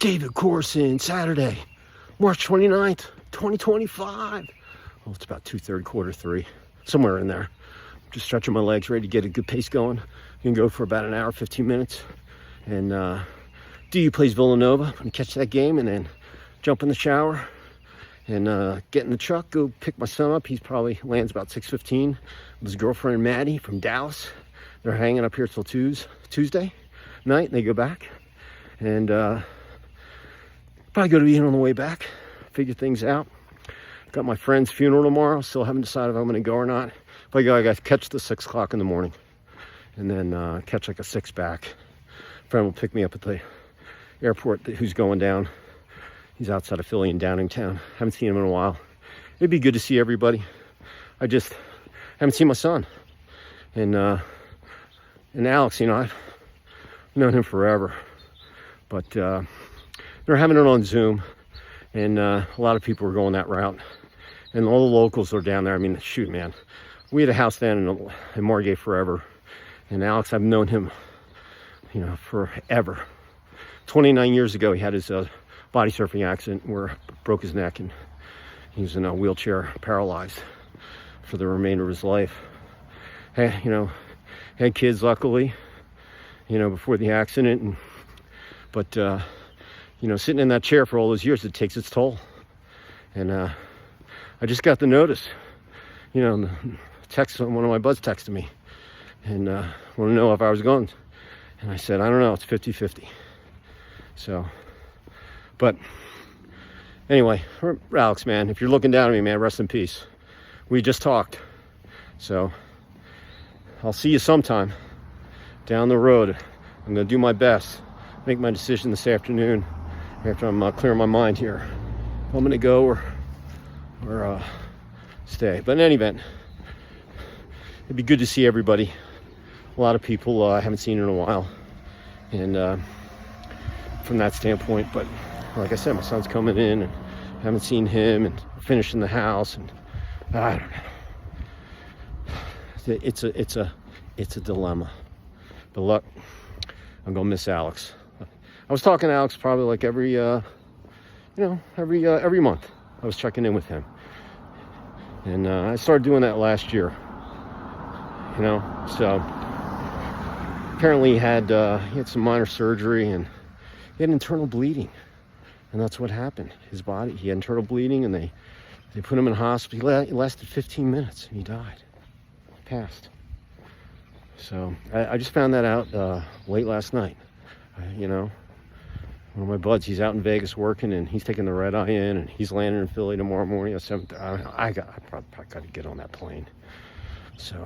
David Corson, Saturday, March 29th, 2025. Well, it's about 2:30, quarter 3, somewhere in there. Just stretching my legs, ready to get a good pace going. You can go for about an hour, 15 minutes. And DU plays Villanova. I'm gonna catch that game and then jump in the shower and get in the truck, go pick my son up. He's probably lands about 6:15 with his girlfriend Maddie from Dallas. They're hanging up here till Tuesday night, and they go back. And probably go to eat on the way back, figure things out. Got my friend's funeral tomorrow. Still haven't decided if I'm gonna go or not. If I go, I got to catch the 6 o'clock in the morning and then catch like a 6 back. Friend will pick me up at the airport who's going down. He's outside of Philly in Downingtown. Haven't seen him in a while. It'd be good to see everybody. I just haven't seen my son. And Alex, you know, I've known him forever. But they're having it on Zoom. And a lot of people are going that route. And all the locals are down there. I mean, shoot, man. We had a house down in Margate forever. And Alex, I've known him, you know, forever. 29 years ago, he had his body surfing accident where he broke his neck and he was in a wheelchair, paralyzed for the remainder of his life. Hey, you know, had kids, luckily, you know, before the accident. But, you know, sitting in that chair for all those years, it takes its toll. And I just got the notice, you know, one of my buds texted me and wanted to know if I was going. And I said, I don't know, it's 50-50. So, but anyway, Alex, man, if you're looking down at me, man, rest in peace. We just talked. So I'll see you sometime down the road. I'm going to do my best, make my decision this afternoon after I'm clearing my mind here. If I'm going to go or stay. But in any event, it'd be good to see everybody. A lot of people I haven't seen in a while. And from that standpoint, but like I said, my son's coming in and I haven't seen him and finishing the house, and I don't know. It's a dilemma. But look, I'm gonna miss Alex. I was talking to Alex probably like every month. I was checking in with him, and I started doing that last year. You know, so apparently he had some minor surgery and he had internal bleeding, and that's what happened. His body, he had internal bleeding, and they put him in hospital. It lasted 15 minutes and he died, passed. So I just found that out late last night. You know, one of my buds, he's out in Vegas working, and he's taking the red eye in, and he's landing in Philly tomorrow morning at 7. I probably got to get on that plane. So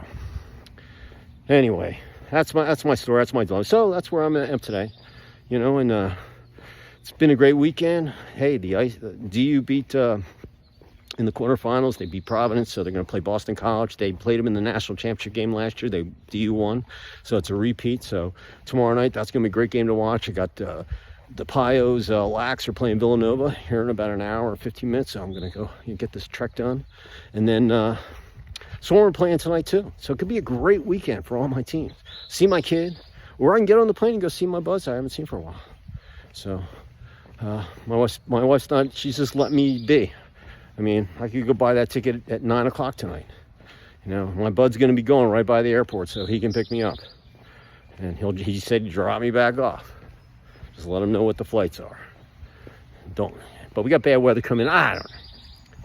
anyway, that's my story. That's my dilemma. So that's where I'm at today. You know, and it's been a great weekend. Hey, the DU beat in the quarterfinals. They beat Providence, so they're going to play Boston College. They played them in the national championship game last year. DU won, so it's a repeat. So tomorrow night, that's going to be a great game to watch. I got the Pios, Lax are playing Villanova here in about an hour or 15 minutes. So I'm going to go and get this trek done, and then Swarm are playing tonight too. So it could be a great weekend for all my teams. See my kid. Or I can get on the plane and go see my buzz I haven't seen for a while. So my wife's not, she's just let me be. I mean, I could go buy that ticket at 9 o'clock tonight. You know, my bud's going to be going right by the airport, so he can pick me up. And he said he'd drop me back off. Just let him know what the flights are. But we got bad weather coming. I don't know.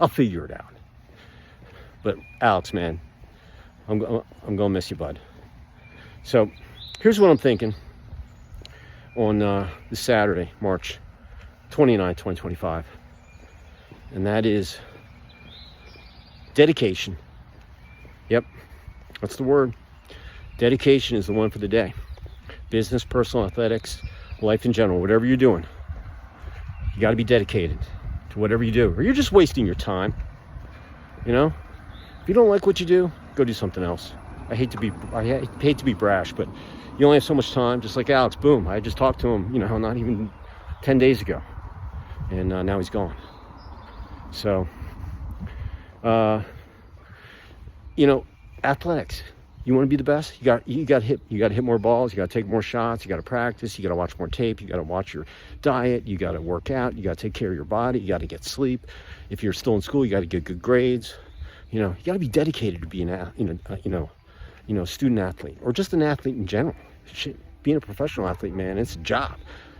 I'll figure it out. But Alex, man, I'm going to miss you, bud. So here's what I'm thinking on this Saturday, March 29, 2025. And that is dedication. Yep, that's the word. Dedication is the one for the day. Business, personal, athletics, life in general, whatever you're doing. You got to be dedicated to whatever you do, or you're just wasting your time. You know, if you don't like what you do, go do something else. I hate to be brash, but you only have so much time. Just like Alex, boom, I just talked to him, you know, not even 10 days ago, and now he's gone. So, you know, athletics, You want to be the best? You got to hit more balls. You got to take more shots. You got to practice. You got to watch more tape. You got to watch your diet. You got to work out. You got to take care of your body. You got to get sleep. If you're still in school, you got to get good grades. You know, you got to be dedicated to being a student athlete, or just an athlete in general. Shit, being a professional athlete, man, it's a job.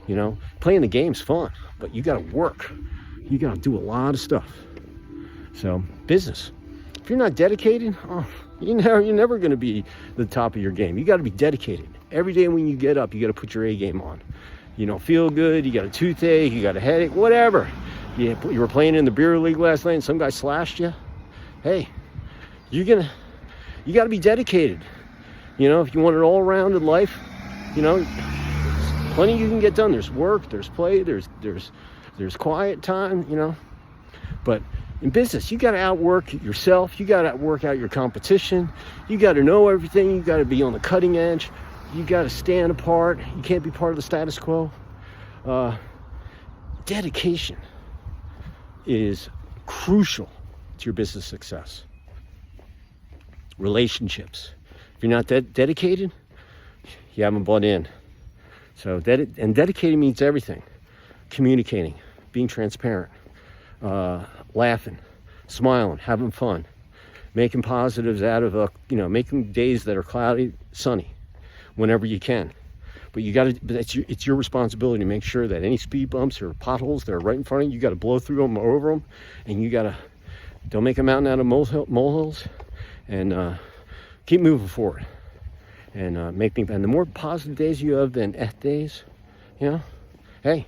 You know, playing the game's fun, but you got to work. You got to do a lot of stuff. So, business. If you're not dedicated, you're never going to be the top of your game. You got to be dedicated. Every day when you get up, you got to put your A game on. You don't feel good. You got a toothache. You got a headache. Whatever. You were playing in the beer league last night, and some guy slashed you. Hey, you got to be dedicated. You know, if you want an all-rounded life, you know, plenty you can get done. There's work. There's play. There's quiet time. You know, but in business, you got to outwork yourself. You got to work out your competition. You got to know everything. You got to be on the cutting edge. You got to stand apart. You can't be part of the status quo. Dedication is crucial to your business success. Relationships. If you're not dedicated, you haven't bought in. So dedicated means everything. Communicating, being transparent. Laughing, smiling, having fun, making positives out of making days that are cloudy sunny whenever you can. But it's your responsibility to make sure that any speed bumps or potholes that are right in front of you, you got to blow through them or over them, and don't make a mountain out of molehills, and keep moving forward, and and the more positive days you have than F days, you know, hey,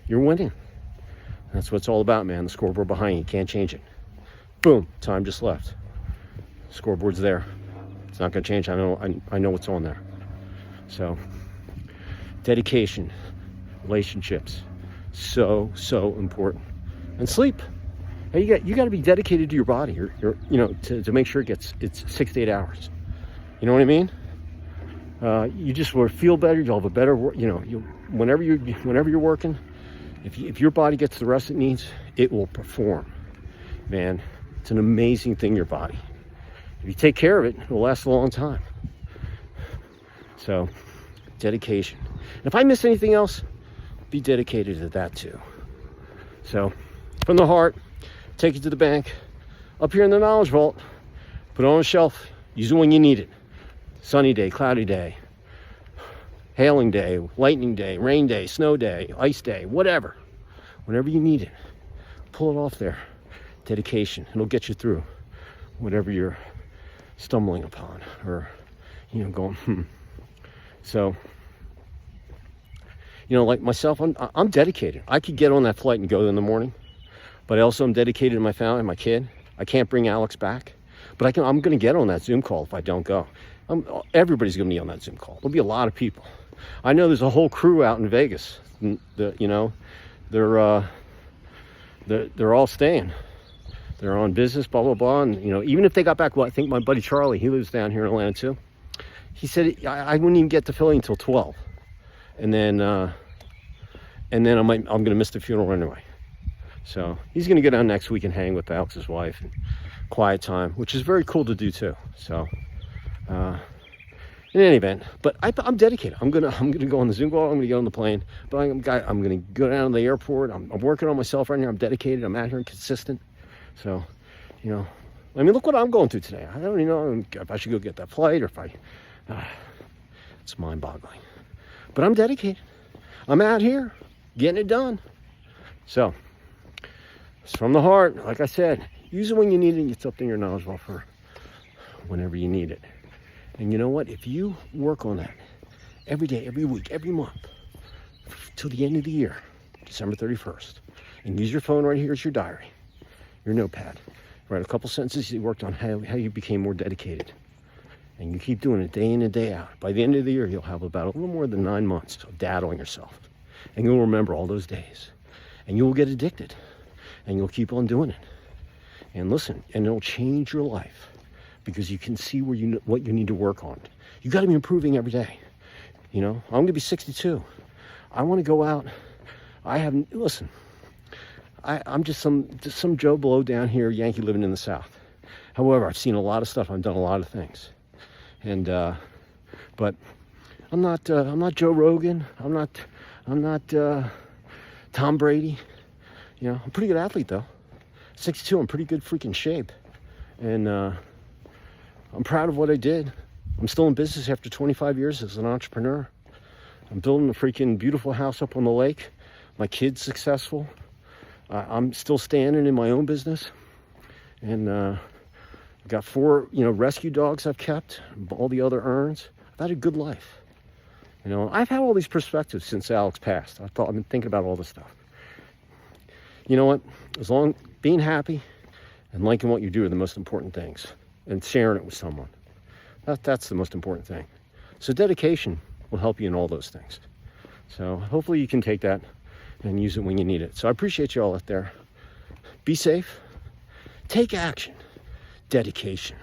you're winning. That's what it's all about, man. The scoreboard behind you, can't change it. Boom, time just left. Scoreboard's there. It's not gonna change. I know what's on there. So, dedication, relationships, so important. And sleep. Hey, you got to be dedicated to your body. To make sure it's 6 to 8 hours. You know what I mean? You just will feel better. You'll have a better, whenever you're working. If your body gets the rest it needs, it will perform. Man, it's an amazing thing, your body. If you take care of it, it'll last a long time. So, dedication. And if I miss anything else, be dedicated to that too. So, from the heart, take it to the bank. Up here in the knowledge vault, put it on a shelf. Use it when you need it. Sunny day, cloudy day, hailing day, lightning day, rain day, snow day, ice day, whatever. Whenever you need it, pull it off there. Dedication. It'll get you through whatever you're stumbling upon or, going, So, like myself, I'm dedicated. I could get on that flight and go in the morning, but I also am dedicated to my family, my kid. I can't bring Alex back, but I'm going to get on that Zoom call if I don't go. Everybody's going to be on that Zoom call. There'll be a lot of people. I know there's a whole crew out in Vegas. They're all staying. They're on business, blah, blah, blah. And, even if they got back, I think my buddy Charlie, he lives down here in Atlanta too. He said, I wouldn't even get to Philly until 12. And then I'm going to miss the funeral anyway. So he's going to go down next week and hang with Alex's wife and quiet time, which is very cool to do too. So, in any event, but I'm dedicated. I'm gonna go on the Zoom call. I'm gonna get on the plane. But I'm gonna go down to the airport. I'm working on myself right now. I'm dedicated. I'm out here and consistent. So, look what I'm going through today. I don't even know if I should go get that flight or if it's mind-boggling. But I'm dedicated. I'm out here getting it done. So, it's from the heart. Like I said, use it when you need it. It's up in your knowledge vault for whenever you need it. And you know what? If you work on that every day, every week, every month, till the end of the year, December 31st, and use your phone right here as your diary, your notepad, write a couple sentences you worked on how you became more dedicated. And you keep doing it day in and day out. By the end of the year, you'll have about a little more than 9 months of data on yourself. And you'll remember all those days. And you will get addicted. And you'll keep on doing it. And listen, and it'll change your life. Because you can see what you need to work on. You got to be improving every day. I'm going to be 62. I want to go out. I'm just some Joe Blow down here, Yankee living in the South. However, I've seen a lot of stuff. I've done a lot of things. And but I'm not Joe Rogan. I'm not Tom Brady. You know, I'm a pretty good athlete though. 6'2", I'm pretty good freaking shape. And I'm proud of what I did. I'm still in business after 25 years as an entrepreneur. I'm building a freaking beautiful house up on the lake. My kid's successful. I'm still standing in my own business. And I've got 4, rescue dogs I've kept, all the other earns. I've had a good life. You know, I've had all these perspectives since Alex passed. I've been thinking about all this stuff. You know what? Being happy and liking what you do are the most important things. And sharing it with someone. That's the most important thing. So dedication will help you in all those things. So hopefully you can take that and use it when you need it. So I appreciate you all out there. Be safe. Take action. Dedication.